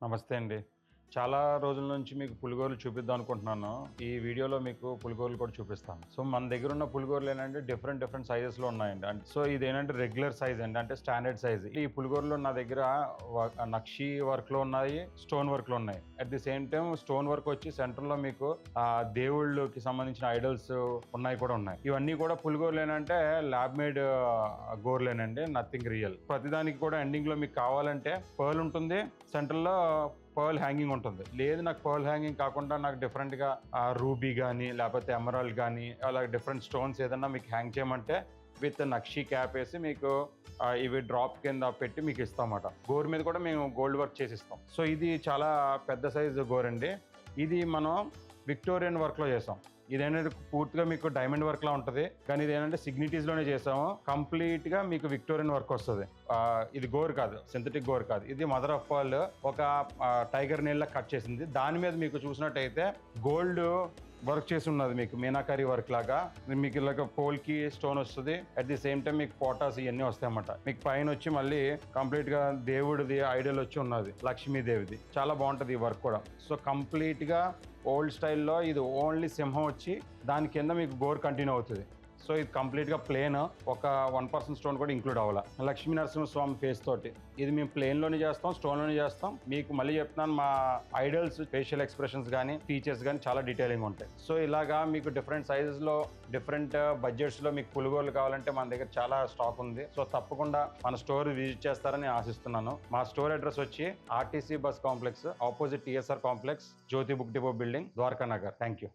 నమస్తే అండి. చాలా రోజుల నుంచి మీకు పులిగోరలు చూపిద్దాం అనుకుంటున్నాను. ఈ వీడియోలో మీకు పులిగోరలు కూడా చూపిస్తాను. సో, మన దగ్గరున్న పులిగోరలు ఏంటంటే డిఫరెంట్ సైజెస్‌లో ఉన్నాయండి. సో, ఇదేంటంటే రెగ్యులర్ సైజ్ అండి. అంటే స్టాండర్డ్ సైజ్. ఈ పులిగోరలు నా దగ్గర నక్షి వర్క్‌లో ఉన్నాయి, స్టోన్ వర్క్‌లో ఉన్నాయి. At the same time stone work వచ్చి సెంటర్‌లో మీకు దేవుళ్ళకి సంబంధించిన ఐడల్స్ కూడా ఉన్నాయి. ఇవన్నీ కూడా పులిగోరలు ఏంటంటే ల్యాబ్ మేడ్ గోర్లేనండి. Nothing real. ప్రతిదానికి కూడా ఎండింగ్‌లో మీకు కావాలంటే పర్ల్ ఉంటుంది. సెంటర్‌లో పర్ల్ హ్యాంగింగ్ ఉంటుంది. లేదు నాకు పర్ల్ హ్యాంగింగ్ కాకుండా నాకు డిఫరెంట్‌గా రూబీ గానీ, లేకపోతే ఎమరాల్డ్ గానీ, అలా డిఫరెంట్ స్టోన్స్ ఏదన్నా మీకు హ్యాంగ్ చేయమంటే విత్ నక్షి క్యాప్ వేసి మీకు ఇవి డ్రాప్ కింద పెట్టి మీకు ఇస్తామన్నమాట. గోర్ మీద కూడా మేము గోల్డ్ వర్క్ చేసిస్తాం. సో ఇది చాలా పెద్ద సైజు గోర్ అండి. ఇది మనం విక్టోరియన్ వర్క్‌లో చేసాం. ఇదేంటంటే పూర్తిగా మీకు డైమండ్ వర్క్ లా ఉంటుంది. కానీ ఇదేంటంటే సిగ్నిటీస్లోనే చేసాము. కంప్లీట్గా మీకు విక్టోరియన్ వర్క్ వస్తుంది. ఇది గోర్ కాదు, సింథటిక్ గోర్ కాదు. ఇది మదర్ ఆఫ్ పర్ల్ ఒక టైగర్ నెయిల్ లా కట్ చేసింది. దాని మీద మీకు చూసినట్టయితే గోల్డ్ వర్క్ చేసి ఉన్నది. మీకు మీనాకారి వర్క్ లాగా మీకు ఇలాగ పోల్కి స్టోన్ వస్తుంది. అట్ ది సేమ్ టైం మీకు పోటాస్ ఇవన్నీ వస్తాయన్నమాట. మీకు పైన వచ్చి మళ్ళీ కంప్లీట్ గా దేవుడిది ఐడల్ వచ్చి ఉన్నది, లక్ష్మీదేవిది. చాలా బాగుంటుంది ఈ వర్క్ కూడా. సో కంప్లీట్ గా ఓల్డ్ స్టైల్లో ఇది ఓన్లీ సింహం వచ్చి దాని కింద మీకు గోర్ కంటిన్యూ అవుతుంది. సో ఇది కంప్లీట్గా ప్లేన్, ఒక 1% స్టోన్ కూడా ఇంక్లూడ్ అవ్వాలి. లక్ష్మీ నరసింహస్వామి ఫేస్ తోటి ఇది మేము ప్లేన్లోనే చేస్తాం, స్టోన్లోనే చేస్తాం. మీకు మళ్ళీ చెప్తున్నాను, మా ఐడల్స్ ఫేషియల్ ఎక్స్ప్రెషన్స్ కానీ ఫీచర్స్ కానీ చాలా డీటెయిలింగ్ ఉంటాయి. సో ఇలాగా మీకు డిఫరెంట్ సైజెస్లో డిఫరెంట్ బడ్జెట్స్లో మీకు పులిగోరలు కావాలంటే మన దగ్గర చాలా స్టాక్ ఉంది. సో తప్పకుండా మన స్టోర్ విజిట్ చేస్తారని ఆశిస్తున్నాను. మా స్టోర్ అడ్రస్ వచ్చి RTC bus complex opposite TSR complex, Jyothi book depot building, Dwaraka Nagar. Thank you.